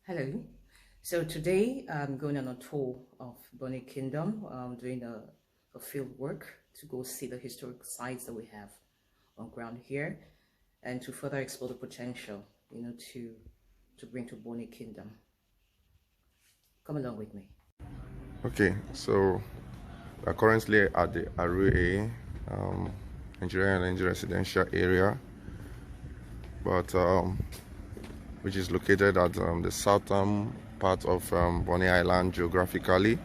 Hello. So today I'm going on a tour of Bonny Kingdom, doing a field work to go see the historic sites that we have on ground here and to further explore the potential, to bring to Bonny Kingdom. Come along with me. Okay, so we're currently at the Arua Nigerian Energy Residential Area, but which is located at the southern part of Bonny Island geographically.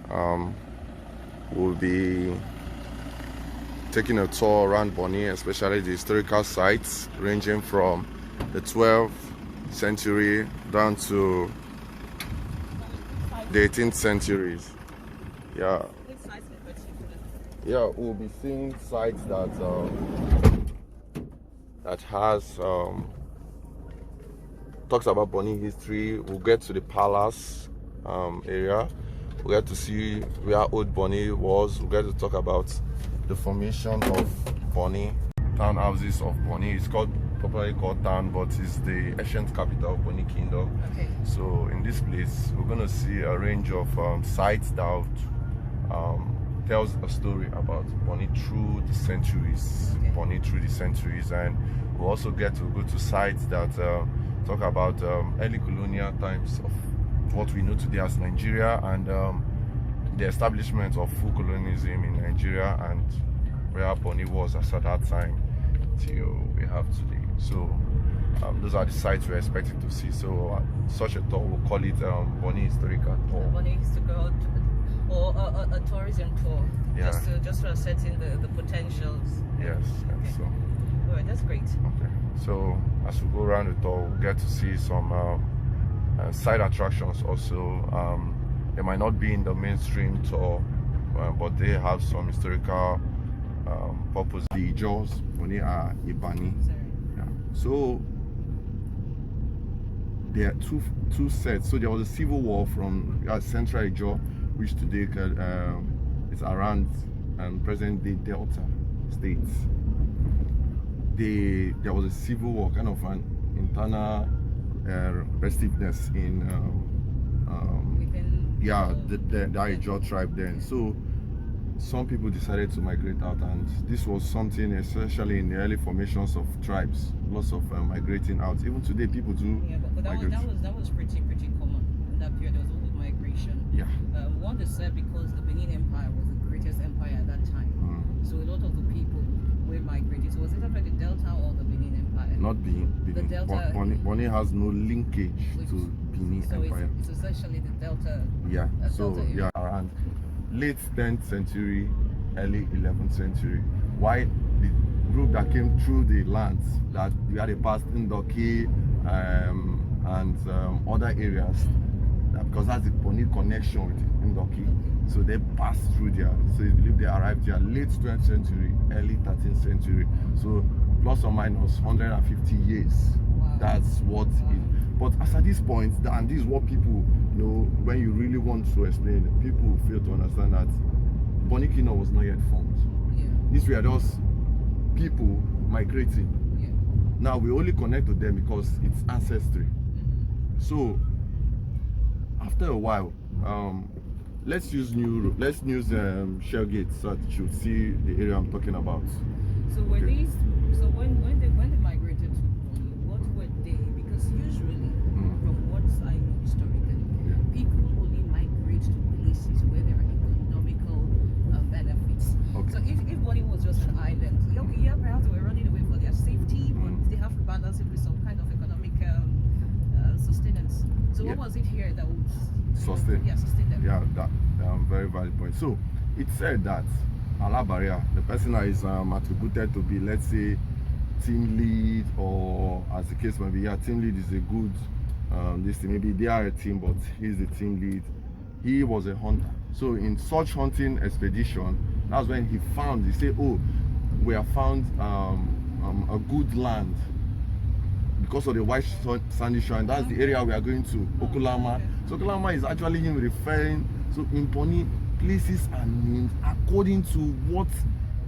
We'll be taking a tour around Bonny, especially the historical sites ranging from the 12th century down to the 18th centuries. Yeah, we'll be seeing sites that has talks about Bonny history. We'll get to the palace area. We'll get to see where old Bonny was. We'll get to talk about the formation of Bonny, townhouses of Bonny. It's properly called town, but it's the ancient capital of Bonny Kingdom. Okay. So in this place, we're going to see a range of sites that tells a story about Bonny through the centuries. Okay. Bonny through the centuries, and we'll also get to go to sites that talk about early colonial times of what we know today as Nigeria, and the establishment of full colonialism in Nigeria, and where Bonny was as at that time till we have today. So those are the sites we're expecting to see. So such a tour, we'll call it Bonny historical tour. Bonny historical or a tourism tour. Yeah. Just for assessing the potentials. Yes. Okay. So. All right, that's great. Okay. So as we go around the tour, we'll get to see some side attractions also. They might not be in the mainstream tour, but they have some historical purpose. The Jaws, Bonny are Ibani. Yeah. So there are two sets. So there was a civil war from Central Ijaw, which today is around present-day Delta states. There was a civil war, kind of an internal restiveness in the Ijaw tribe then. So some people decided to migrate out, and this was something, especially in the early formations of tribes, lots of migrating out. Even today, people do. Yeah, but that was pretty common in that period. There was always migration. Yeah. One is said because the Benin Empire was the greatest empire at that time, so a lot of the people were migrated. So was it after the Delta or the Benin Empire? Not Benin. The Delta. Bonny has no linkage to Benin Empire. It's essentially the Delta. Yeah. So Delta around late 10th century, early 11th century. Why the group that came through the lands that we had a past Ndoki and other areas, because that's the Bonny connection with Ndoki. So they passed through there. So you believe they arrived there late 12th century, early 13th century. So plus or minus 150 years. Wow. That's what it. But as at this point, and this is what people know, when you really want to explain it, people fail to understand that Bonny Kingdom was not yet formed. Yeah. These were just people migrating. Yeah. Now we only connect to them because it's ancestry. Mm-hmm. So after a while, let's use Shell Gate so that you see the area I'm talking about. So were these? So when they migrated to Bonny, what were they? Because usually, from what I know historically, people only migrate to places where there are economical benefits. Okay. So if Bonny was just an island, perhaps they were running away for their safety, but they have to balance it with some kind of economic sustenance. So what was it here that would sustain them? Yeah, that very valid point. So it said that Alabaria, the person that is attributed to be, let's say, team lead, or as the case may be, team lead is a good maybe they are a team, but he's the team lead. He was a hunter. So in such hunting expedition, that's when he said, oh, we have found a good land because of the white sandy shore, and that's the area we are going to, Okulama. So Okulama is actually him referring. So in Bonny, places are named according to what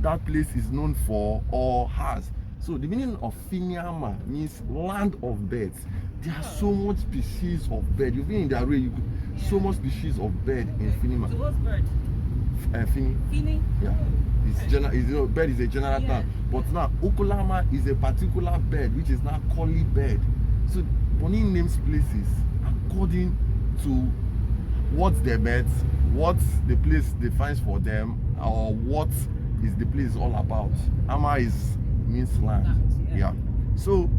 that place is known for or has. So the meaning of Finiama means land of birds. There are so much species of bird. You've been in the array, so much species of bird in Finima. So what's bird? Fini. Fini? Yeah. Bird is a general term. But now Okolama is a particular bird which is now collie bird. So Bonny names places according to what they met, what the place defines for them, or what is the place all about. Ama means land. Yeah. So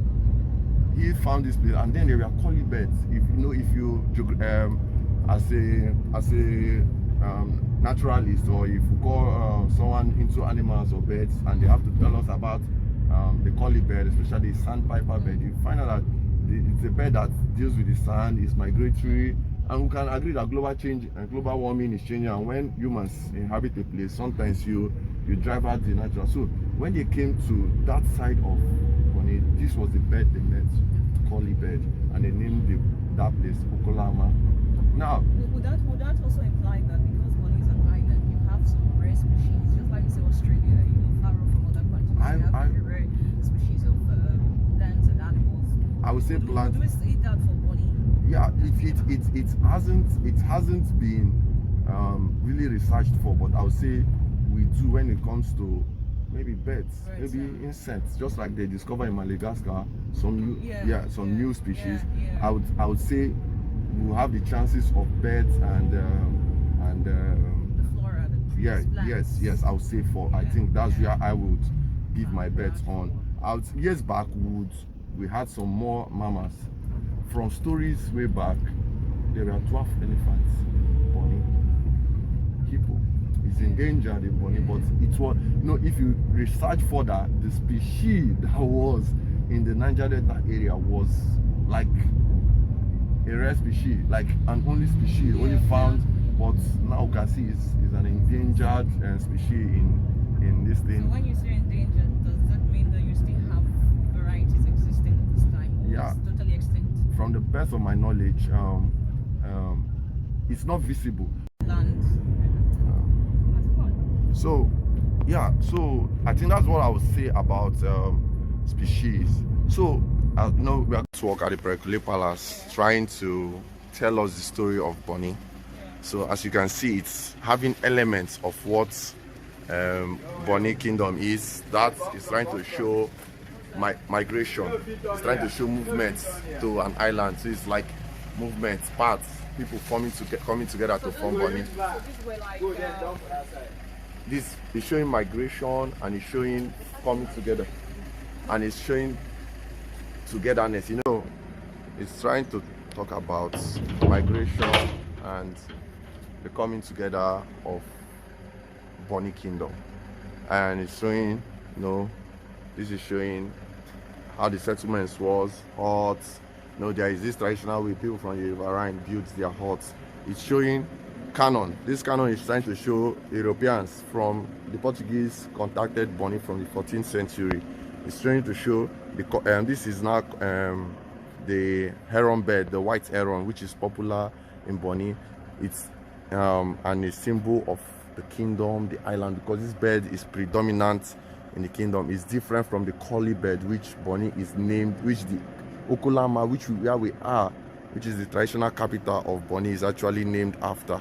he found this place, and then there were collie birds. If you as a naturalist, or if you call someone into animals or birds, and they have to tell us about the collie bird, especially the sandpiper bird, you find out that it's a bird that deals with the sand, is migratory, and we can agree that global change and global warming is changing, and when humans inhabit a place, sometimes you drive out the natural. So when they came to that side of Bonny, this was the bird they met, collie bird, and they named that place Okolama. Now, would that also imply that because Bonny is an island, you have some rare species, just like you say Australia, far off from other countries, you have very rare species of plants and animals. I would say plants. Would we say that for Bonny? Yeah, it hasn't been really researched for, but I would say we do when it comes to maybe birds, maybe insects, just like they discover in Madagascar some new species. I would say we'll have the chances of birds and the flora, the trees, plants. yes, I would say I think that's where I would give my bets on. Years back we had some more mammals. From stories way back, there were 12 elephants. Bonny, hippo is endangered in Bonny, but it was if you research further, the species that was in the Niger Delta area was like a rare species, like an only species, only found, but now you can see is an endangered species in this thing. So when you say endangered, does that mean that you still have varieties existing at this time, or it's totally extinct? From the best of my knowledge, it's not visible. Land. So I think that's what I would say about species. So we are to work at the Perekule Palace, trying to tell us the story of Bonny. So as you can see, it's having elements of what Bonny Kingdom is. That is trying to show migration. It's trying to show movements to an island. So it's like movements, paths, people coming together to form Bonny. This is showing migration, and it's showing coming together, and it's showing togetherness. It's trying to talk about migration and the coming together of Bonny Kingdom, and it's showing this is showing how the settlements was huts. There is this traditional way people from the riverine built their huts. It's showing canon. This canon is trying to show Europeans from the Portuguese contacted Bonny from the 14th century. It's trying to show this is now the heron bird, the white heron, which is popular in Bonny. It's and a symbol of the kingdom, the island, because this bird is predominant in the kingdom. Is different from the collie bird, which Bonny is named, which the Okolama, where we are, which is the traditional capital of Bonny, is actually named after.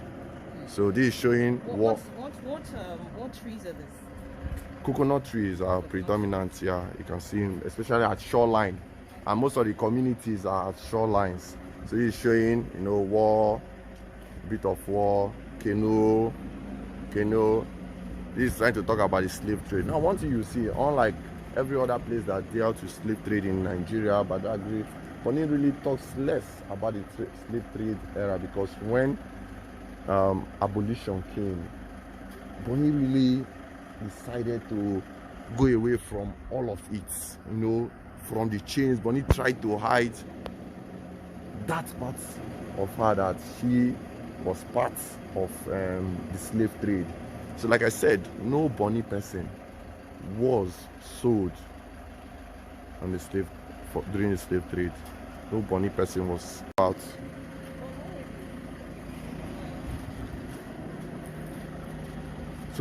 So this is showing what trees are this? Coconut trees are predominant. Yeah, you can see, especially at shoreline, and most of the communities are at shorelines. So this is showing war, bit of war, canoe. This is trying to talk about the slave trade. Now, one thing you see, unlike every other place that dealt with slave trade in Nigeria, Badagry, Bonny really talks less about the slave trade era, because when abolition came, Bonny really decided to go away from all of it, from the chains. Bonny tried to hide that part of her, that she was part of the slave trade. So like I said, no Bonny person was sold on the during the slave trade. No Bonny person was out.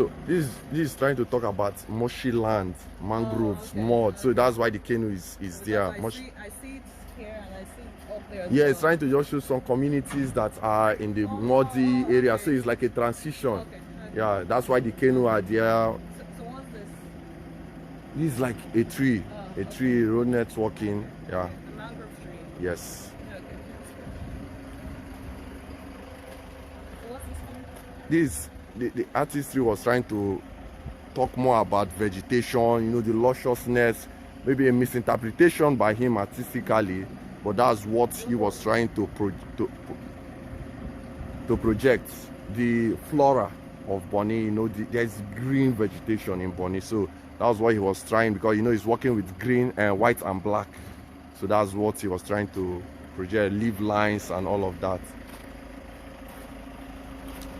So this is trying to talk about marshy land, mangroves, okay. mud. So that's why the canoe is there. I see it here and I see it up there. Yeah, it's trying to just show some communities that are in the muddy area. Okay. So it's like a transition. Okay. Yeah, that's why the canoe are there. So what's this? This is like a tree, road networking. Yeah. A mangrove tree. Yes. Okay. So what's this one? The artistry was trying to talk more about vegetation, you know, the lusciousness, maybe a misinterpretation by him artistically, but that's what he was trying to project. The flora of Bonny, you know, there's green vegetation in Bonny, so that was what he was trying, because you know he's working with green and white and black, so that's what he was trying to project, leaf lines and all of that.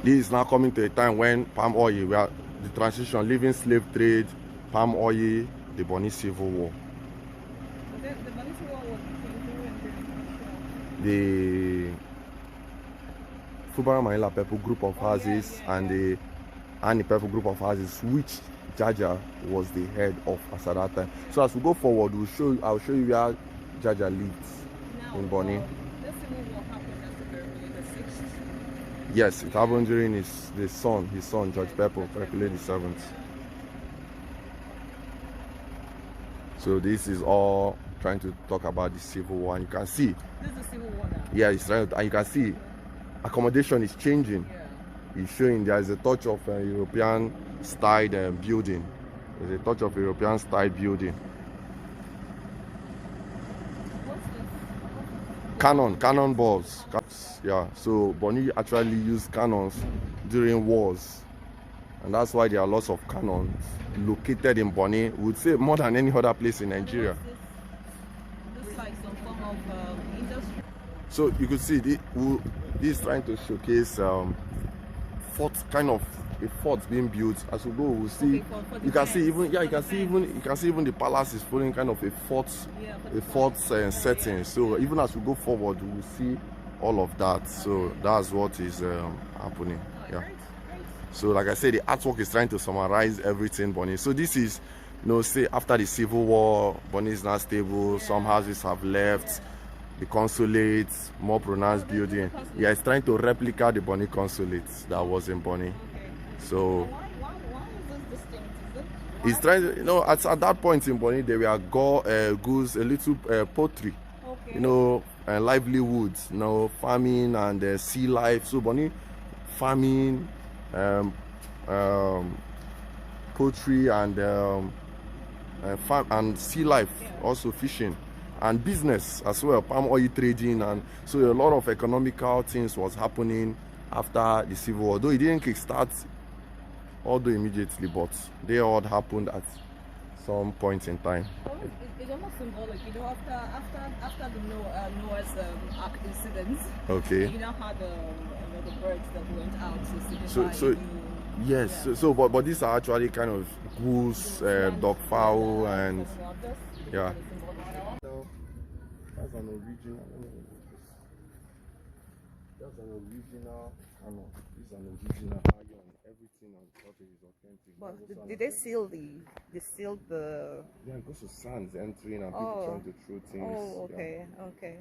This is now coming to a time when palm oil, where the transition, leaving slave trade, palm oil, the Bonny Civil War. The Bonny Civil War was between The Fubara Manila People group of houses and the People group of houses, which Jaja was the head of at that time. So as we go forward, I'll show you where Jaja lived in Bonny. This Civil War happened in the 6th. Yes, it happened during his son George Pepper, Percolate the 7th. So this is all trying to talk about the Civil War, and you can see. This is the Civil War now. Yeah, it's right, and you can see accommodation is changing. Yeah. It's showing there is a touch of European style building. There's a touch of European style building. What's this? Cannon balls. Yeah, so Bonny actually used cannons during wars, and that's why there are lots of cannons located in Bonny. We would say more than any other place in Nigeria. This like some form of industry. So you could see this is trying to showcase fort, kind of a fort being built. As we go, we'll see. Okay, You can see even the palace is following kind of a fort setting. So even as we go forward, we will see all of that. So that's what is happening. Yeah. So like I said, the artwork is trying to summarize everything Bonny. So this is, you know, say after the Civil War, Bonny is now stable. Some houses have left. The consulate, more pronounced building. Yeah, it's trying to replicate the Bonny consulate that was in Bonny. So Why is this distinct? he's trying to, you know, at that point in Bonny, there were goose, a little poultry, you know, livelihoods, you know, farming and sea life. So Bonny, farming, poultry and sea life, also fishing and business as well, palm oil trading, and so a lot of economical things was happening after the Civil War. Though it didn't kickstart although immediately, but they all happened at some point in time. It's almost symbolic, you know, after the Noah's Ark incident. Okay. You now had the birds that went out to signify. Yes. Yeah. But these are actually kind of goose, duck fowl, and yeah. That's an original. That's an original. This is an original iron. Everything on top is authentic. But did they seal the? Yeah, because of sands entering and people trying to throw things. Oh, okay, yeah. okay.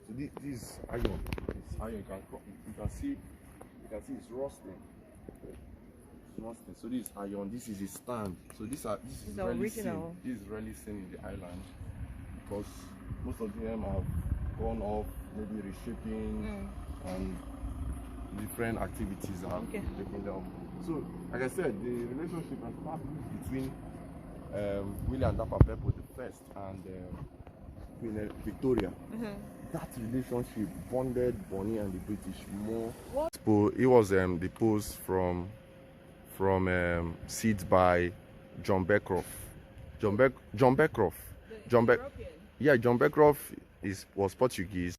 So this iron. This iron you can see it's rusting. It's rusting. So this iron. This is a stand. So this is really original. This is really seen in the island because most of them have gone off, maybe reshaping and different activities are taking them. So, like I said, the relationship between William Dapper Pepper the first and Queen Victoria, that relationship bonded Bonny and the British more. It was deposed from seeds by John Beckcroft. John Beckcroft. John Beckcroft was Portuguese.